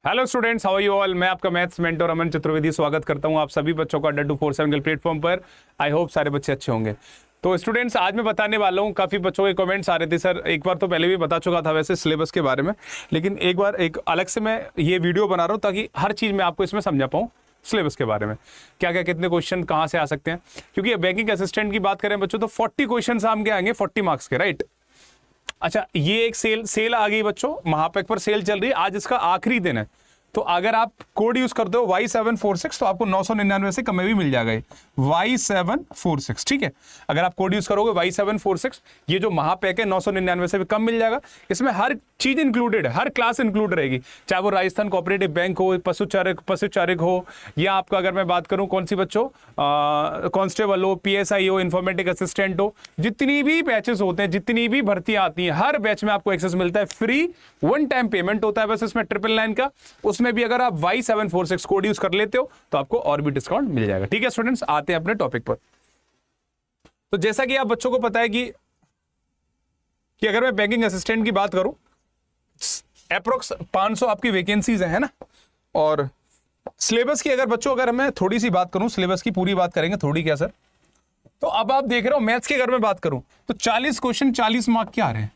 Hello students, how are you all. मैं आपका maths mentor अमन चतुर्वेदी स्वागत करता हूं आप सभी बच्चों का अड्डा 247 प्लेटफॉर्म पर। आई होप सारे बच्चे अच्छे होंगे। तो स्टूडेंट्स, आज मैं बताने वाला हूं, काफी बच्चों के कमेंट्स आ रहे थे सर, एक बार तो पहले भी बता चुका था वैसे सिलेबस के बारे में, लेकिन एक बार एक अलग से मैं ये वीडियो बना रहा हूं ताकि हर चीज मैं आपको इसमें समझा पाऊं। सिलेबस के बारे में क्या क्या कितने क्वेश्चन कहां से आ सकते हैं, क्योंकि बैंकिंग असिस्टेंट की बात करें बच्चों तो 40 क्वेश्चन सामने आएंगे 40 मार्क्स के, राइट। अच्छा, ये एक सेल आ गई बच्चों, महापैक पर सेल चल रही है, आज इसका आखिरी दिन है। तो अगर आप कोड यूज करते हो Y746 तो आपको 999 से कम में भी मिल जाएगा ये Y746, ठीक है। अगर आप कोड यूज करोगे Y746, ये जो महापैक है 999 से भी कम मिल जाएगा। इसमें हर चीज इंक्लूडेड है, हर क्लास इंक्लूड रहेगी, चाहे वो राजस्थान कोऑपरेटिव बैंक हो, पशुचारक हो, या आपका अगर मैं बात करूं कौन सी बच्चों कांस्टेबल हो, PSI हो, इंफॉर्मेटिक असिस्टेंट हो, जितनी भी बैचेस होते हैं, जितनी भी भर्तियां आती हैं, हर बैच में आपको एक्सेस मिलता है फ्री। वन टाइम पेमेंट होता है बस इसमें 999 का। उसमें भी अगर आप Y746 कोड यूज कर लेते हो तो आपको और भी डिस्काउंट मिल जाएगा, ठीक है स्टूडेंट्स। आते हैं अपने टॉपिक पर। तो जैसा कि आप बच्चों को पता है कि अगर मैं बैंकिंग असिस्टेंट की बात करूं, अप्रोक्स 500 आपकी वैकेंसीज है ना। और सिलेबस की अगर मैं थोड़ी सी बात करूं, सिलेबस की पूरी बात करेंगे थोड़ी क्या सर, तो अब आप देख रहे हो मैथ्स की अगर मैं बात करूं तो 40 क्वेश्चन 40 मार्क के आ रहे हैं,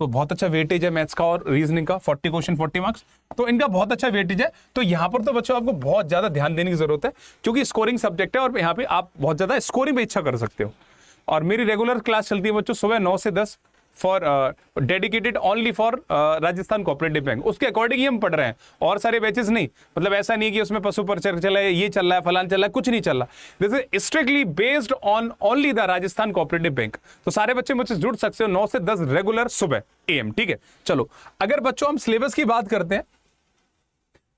तो बहुत अच्छा वेटेज है मैथ्स का और रीजनिंग का। 40 क्वेश्चन 40 मार्क्स, तो इनका बहुत अच्छा वेटेज है। तो यहां पर तो बच्चों आपको बहुत ज्यादा ध्यान देने की जरूरत है, क्योंकि स्कोरिंग सब्जेक्ट है और यहां पे आप बहुत ज्यादा स्कोरिंग पे इच्छा कर सकते हो। और मेरी रेगुलर क्लास चलती है बच्चों सुबह 9 से 10 for dedicated only for Rajasthan cooperative bank. उसके अकॉर्डिंग ही हम पढ़ रहे हैं, और सारे बैचेस नहीं। मतलब ऐसा नहीं कि उसमें पशु परिचय चला है, ये चल रहा है, फलान चल रहा है, कुछ नहीं चल रहा। This is strictly based on only the Rajasthan cooperative bank. तो सारे बच्चे मुझसे जुड़ सकते हो 9 से 10 रेगुलर सुबह AM, ठीक है। चलो, अगर बच्चों हम सिलेबस की बात करते हैं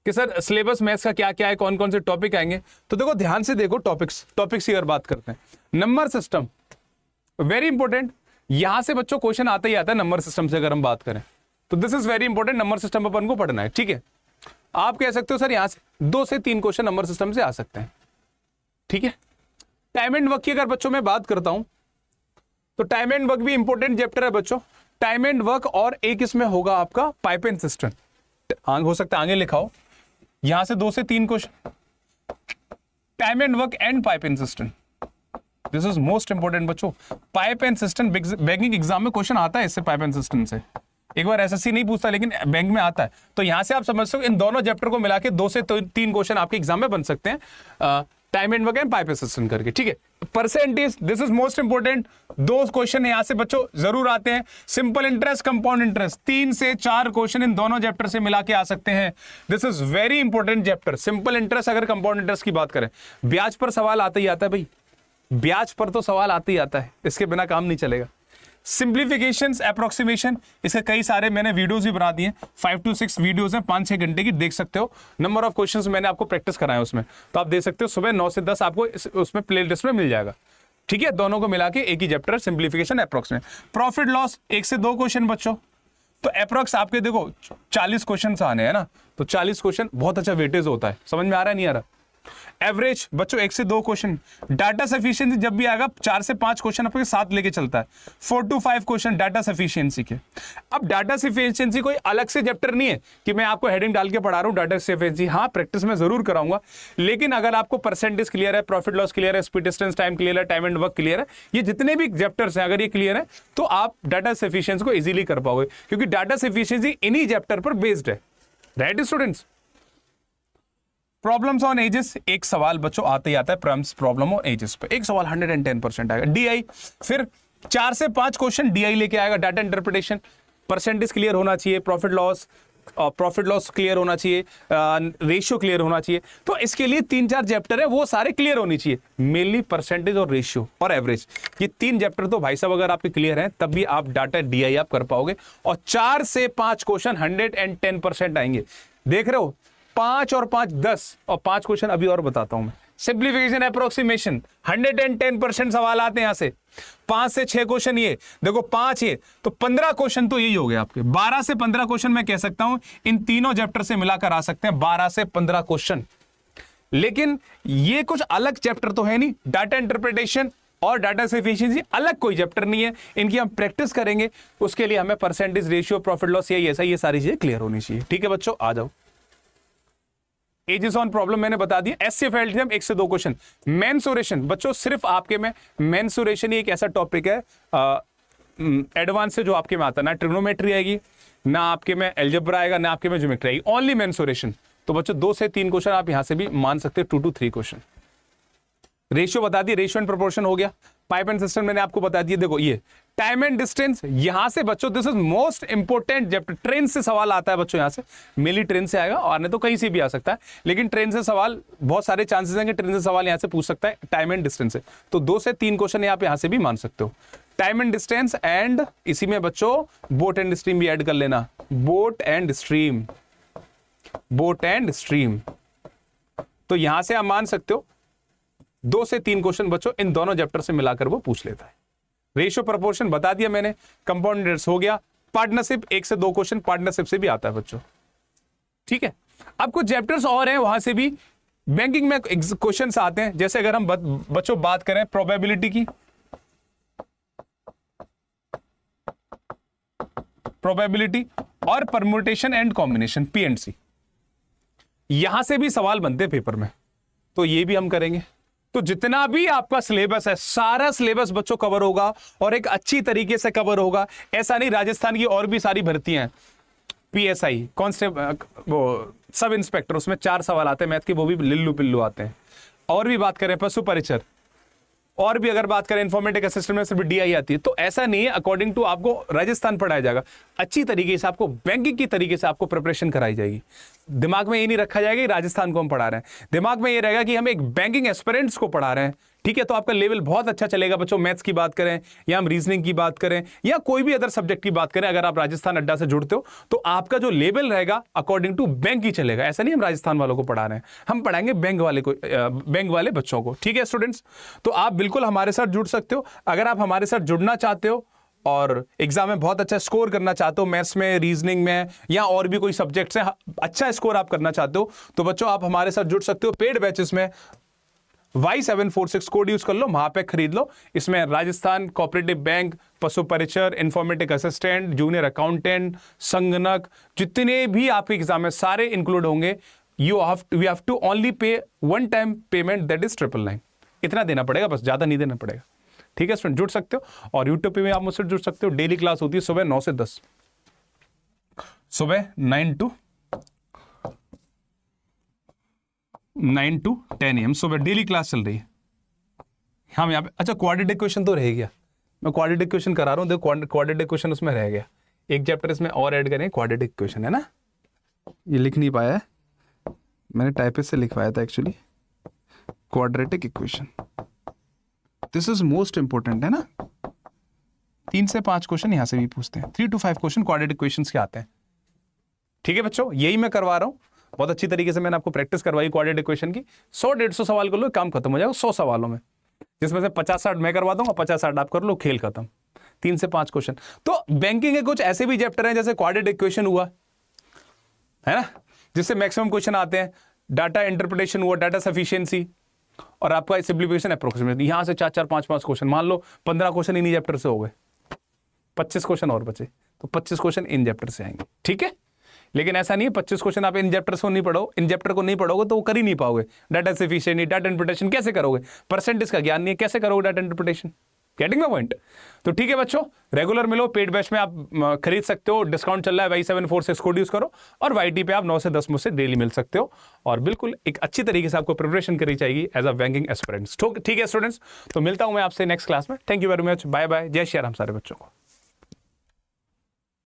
कि सर सिलेबस मैथ्स का क्या क्या है, कौन कौन से टॉपिक आएंगे, तो देखो ध्यान से देखो टॉपिक्स की अगर बात करते हैं। नंबर सिस्टम वेरी इंपॉर्टेंट, यहां से बच्चों क्वेश्चन आता ही आता है नंबर सिस्टम से अगर हम बात करें तो this is very important. Number system अपन को पढ़ना है, ठीक है। आप कह सकते हो सर यहां से 2 से 3 क्वेश्चन नंबर सिस्टम से आ सकते हैं, ठीक है। टाइम एंड वर्क की अगर बच्चों मैं बात करता हूं तो टाइम एंड वर्क भी इंपॉर्टेंट चैप्टर है बच्चों। टाइम एंड वर्क और एक इसमें होगा आपका पाइप एंड सिस्टम, हो सकता है आगे लिखा हो, यहां से 2 से 3 question time and work and pipe and system. This is most important बच्चों। Pipe and system banking exam में क्वेश्चन आता है इससे, पाइप एंड सिस्टम से। एक बार SSC नहीं पूछता लेकिन बैंक में आता है। तो यहां से आप समझ सकते हो इन दोनों चैप्टर को मिला के 2 से 3 क्वेश्चन आपके एग्जाम में बन सकते हैं, time and work and pipe and system करके, ठीक है। Percentage, this is most important. 2 question यहां से बच्चों जरूर आते हैं। सिंपल इंटरेस्ट, कंपाउंड इंटरेस्ट, 3 से 4 क्वेश्चन इन दोनों चैप्टर से मिला के आ सकते हैं। This is very important chapter. Simple interest अगर कंपाउंड इंटरेस्ट की बात करें, ब्याज पर सवाल आता ही आता है भाई, ब्याज पर तो सवाल आते ही आता है, इसके बिना काम नहीं चलेगा। सिंप्लीफिकेशंस, अप्रोक्सीमेशन, इसके कई सारे मैंने वीडियोस भी बना दिए, 5 to 6 वीडियोस हैं, 5-6 घंटे की, देख सकते हो। नंबर ऑफ क्वेश्चंस मैंने आपको प्रैक्टिस कराया उसमें, तो आप देख सकते हो सुबह 9 से 10 आपको उसमें प्लेलिस्ट में मिल जाएगा, ठीक है। दोनों को मिला के एक ही chapter, simplification, approximation. Profit loss 1 से 2 क्वेश्चन बच्चों, तो अप्रोक्स आपके देखो 40 क्वेश्चन आने हैं ना, तो 40 क्वेश्चन बहुत अच्छा वेटेज होता है। समझ में आ रहा है नहीं आ रहा? एवरेज बच्चों 1 से 2 क्वेश्चन। डाटा सफिशिएंसी जब भी आएगा 4 से 5 क्वेश्चन आपके साथ लेके चलता है, 4 to 5 क्वेश्चन डाटा सफिशिएंसी के। अब डाटा सफिशिएंसी कोई अलग से चैप्टर नहीं है कि मैं आपको हेडिंग डाल के पढ़ा रहा हूं डाटा सफिशिएंसी। हाँ, प्रैक्टिस में जरूर कराऊंगा, लेकिन अगर आपको परसेंटेज क्लियर है, प्रॉफिट लॉस क्लियर है, स्पीड डिस्टेंस टाइम क्लियर है, टाइम एंड वर्क क्लियर है, ये जितने भी चैप्टर्स हैं अगर ये क्लियर है तो आप डाटा सफिशिएंसी को इजीली कर पाओगे, क्योंकि डाटा सफिशिएंसी इन्हीं चैप्टर पर बेस्ड है, right students. Problems on edges, एक सवाल बच्चों आते ही आता है प्रॉब्लम ऑन एजेस पे, एक सवाल 110% आएगा। DI, फिर 4 से 5 क्वेश्चन DI लेके आएगा, डाटा इंटरप्रिटेशन। परसेंटेज क्लियर होना चाहिए, प्रॉफिट लॉस क्लियर होना चाहिए, रेशियो क्लियर होना चाहिए। तो इसके लिए 3-4 चैप्टर है, वो सारे क्लियर होनी चाहिए, मेनली परसेंटेज और रेशियो और एवरेज। ये 3 चैप्टर तो भाई साहब अगर आपके क्लियर हैं तब भी आप डाटा DI आप कर पाओगे, और 4 से 5 क्वेश्चन 110% आएंगे। देख रहे हो, 5 और 5 10, और 5 क्वेश्चन अभी और बताता हूं मैं। सिंप्लीफिकेशन, अप्रोक्सीमेशन, 110% सवाल आते हैं यहां से। 5 से 6 क्वेश्चन ये देखो, 5 ये तो 15 क्वेश्चन तो यही हो गए आपके। 12 से 15 क्वेश्चन मैं कह सकता हूं इन तीनों चैप्टर से मिलाकर आ सकते हैं, 12 से 15 क्वेश्चन। लेकिन ये कुछ अलग चैप्टर तो है नहीं, डाटा इंटरप्रिटेशन और डाटा सफिशिएंसी अलग कोई चैप्टर नहीं है, इनकी हम प्रैक्टिस करेंगे। उसके लिए हमें परसेंटेज, रेशियो, प्रॉफिट लॉस, ये सारी चीजें क्लियर होनी चाहिए, ठीक है बच्चों। आ जाओ, एजिस ऑन प्रॉब्लम मैंने बता दिया। एससीएफ एलटीएम 1 से 2 क्वेश्चन। मेंसुरेशन बच्चों सिर्फ आपके में मेंसुरेशन ही एक ऐसा टॉपिक है एडवांस से जो आपके में आता है, ना ट्रिग्नोमेट्री आएगी, ना आपके में अलजेब्रा आएगा, ना आपके में ज्योमेट्री आएगी, ओनली मेंसुरेशन। तो बच्चों 2 से 3 क्वेश्चन आप यहां से भी मान सकते हो, 2 to 3 क्वेश्चन। रेशियो बता दिए, रेशियो एंड प्रोपोर्शन हो गया। पाइप एंड सिस्टम मैंने आपको बता दिया। देखो ये टाइम एंड डिस्टेंस, यहां से बच्चों दिस इज मोस्ट इंपोर्टेंट। जब ट्रेन से सवाल आता है बच्चों, यहां से मेनली ट्रेन से आएगा और नहीं तो कहीं से भी आ सकता है, लेकिन ट्रेन से सवाल बहुत सारे चांसेस हैं कि ट्रेन से सवाल यहां से पूछ सकता है टाइम एंड डिस्टेंस से। तो 2 से 3 क्वेश्चन आप यहां से भी मान सकते हो। टाइम एंड डिस्टेंस एंड इसी में बच्चों बोट एंड स्ट्रीम भी ऐड कर लेना। Boat and stream, boat and stream, तो यहां से आप मान सकते हो 2 से 3 क्वेश्चन बच्चों इन दोनों चैप्टर से मिलाकर वो पूछ लेता है। रेशियो प्रोपोर्शन बता दिया मैंने, कंपाउंड इंटरेस्ट हो गया। पार्टनरशिप 1 से 2 क्वेश्चन पार्टनरशिप से भी आता है बच्चों, ठीक है। अब कुछ चैप्टर्स और हैं वहां से भी बैंकिंग में क्वेश्चन आते हैं। जैसे अगर हम बच्चों बात करें प्रोबेबिलिटी की, प्रोबेबिलिटी और परम्यूटेशन एंड कॉम्बिनेशन, पीएनसी, यहां से भी सवाल बनते हैं पेपर में, तो ये भी हम करेंगे। तो जितना भी आपका सिलेबस है, सारा सिलेबस बच्चों कवर होगा और एक अच्छी तरीके से कवर होगा। ऐसा नहीं, राजस्थान की और भी सारी भर्तियां हैं, पीएसआई कांस्टेबल, वो सब इंस्पेक्टर, उसमें 4 सवाल आते हैं मैथ के, वो भी लिल्लू पिल्लू आते हैं। और भी बात करें पशु परिचर, और भी अगर बात करें इन्फॉर्मेटिक असिस्टेंट में सिर्फ डीआई आती है। तो ऐसा नहीं है, अकॉर्डिंग टू आपको राजस्थान पढ़ाया जाएगा अच्छी तरीके से, आपको बैंकिंग की तरीके से आपको प्रिपरेशन कराई जाएगी। दिमाग में ये नहीं रखा जाएगा कि राजस्थान को हम पढ़ा रहे हैं, दिमाग में ये रहेगा कि हम एक बैंकिंग एस्पिरेंट्स को पढ़ा रहे हैं, ठीक है। तो आपका लेवल बहुत अच्छा चलेगा बच्चों। मैथ्स की बात करें या हम रीजनिंग की बात करें या कोई भी अदर सब्जेक्ट की बात करें, अगर आप राजस्थान अड्डा से जुड़ते हो तो आपका जो लेवल रहेगा अकॉर्डिंग टू बैंक ही चलेगा। ऐसा नहीं हम राजस्थान वालों को पढ़ा रहे हैं, हम पढ़ाएंगे बैंक वाले को, बैंक वाले बच्चों को, ठीक है स्टूडेंट्स। तो आप बिल्कुल हमारे साथ जुड़ सकते हो। अगर आप हमारे साथ जुड़ना चाहते हो और एग्जाम में बहुत अच्छा स्कोर करना चाहते हो, मैथ्स में, रीजनिंग में या और भी कोई सब्जेक्ट्स हैं, अच्छा स्कोर आप करना चाहते हो, तो बच्चों आप हमारे साथ जुड़ सकते हो पेड बैचेस में। Y746 कोड यूज कर लो, वहां पे खरीद लो। इसमें राजस्थान कोऑपरेटिव बैंक, पशु परिचर, इन्फॉर्मेटिक असिस्टेंट, जूनियर अकाउंटेंट, संगणक, जितने भी आपके एग्जाम में सारे इंक्लूड होंगे। We have to only pay 1 time payment, that is 999। इतना देना पड़ेगा बस, ज्यादा नहीं देना पड़ेगा, ठीक है स्टूडेंट। जुड़ सकते हो और यूट्यूब पे भी आप मुझसे जुड़ सकते हो। डेली क्लास होती है सुबह 9 से 10, सुबह 9 to 10 AM सुबह डेली क्लास चल रही है। हम यहाँ पे अच्छा क्वाड्रेटिक क्वेश्चन तो रह गया, मैं क्वाड्रेटिक क्वेश्चन करा रहा हूँ। देखो क्वाड्रेटिक क्वेश्चन उसमें रह गया, एक चैप्टर इसमें और ऐड करें, क्वाड्रेटिक क्वेश्चन है ना, ये लिख नहीं पाया है मैंने, टाइपिस्ट से लिखवाया था actually. Quadratic equation, this is most important है ना। 3 से 5 क्वेश्चन यहां से भी पूछते हैं, 3 to 5 क्वेश्चन क्वाड्रेटिक क्वेश्चंस के आते हैं, ठीक है बच्चों। यही मैं करवा रहा हूं, बहुत अच्छी तरीके से मैंने आपको प्रैक्टिस करवाई क्वाड्रेटिक इक्वेशन की। 100-150 सवाल कर लो, काम खत्म हो जाएगा 100 सवालों में, जिसमें से 50-60 मैं करवा दूंगा, 50-60 आप कर लो, खेल खत्म। 3 से 5 क्वेश्चन। तो बैंकिंग के कुछ ऐसे भी चैप्टर हैं जैसे क्वाड्रेटिक इक्वेशन हुआ है ना, जिससे मैक्सिमम क्वेश्चन आते हैं। डाटा इंटरप्रिटेशन हुआ, डाटा सफिशिएंसी, और आपका सिंप्लीफिकेशन अप्रोक्सीमेट, यहां से 4-4, 5-5 क्वेश्चन, मान लो 15 क्वेश्चन इन्हीं चैप्टर से हो गए, 25 क्वेश्चन और बचे, तो 25 क्वेश्चन इन चैप्टर से आएंगे, ठीक है। लेकिन ऐसा नहीं है 25 क्वेश्चन आप इन चैप्टर को नहीं पढ़ो, इन चैप्टर को नहीं पढ़ोगे तो वो कर ही नहीं पाओगे। डाटा सफिशिएंसी, डाटा इंटरप्रिटेशन कैसे करोगे, परसेंटेज का ज्ञान नहीं है, कैसे करोगे data interpretation, getting my point. तो ठीक है बच्चों, रेगुलर मिलो, पेड बैच में आप खरीद सकते हो, डिस्काउंट चल रहा है, Y746 कोड यूज करो, और YT पे आप 9 से 10 मुझसे डेली मिल सकते हो, और बिल्कुल एक अच्छी तरीके से आपको प्रिपरेशन करी जाएगी एज अ बैंकिंग एस्पिरेंट्स। ठीक है स्टूडेंट्स, तो मिलता हूं मैं आपसे नेक्स्ट क्लास में। Thank you very much, bye bye, जय श्री राम सारे बच्चों को।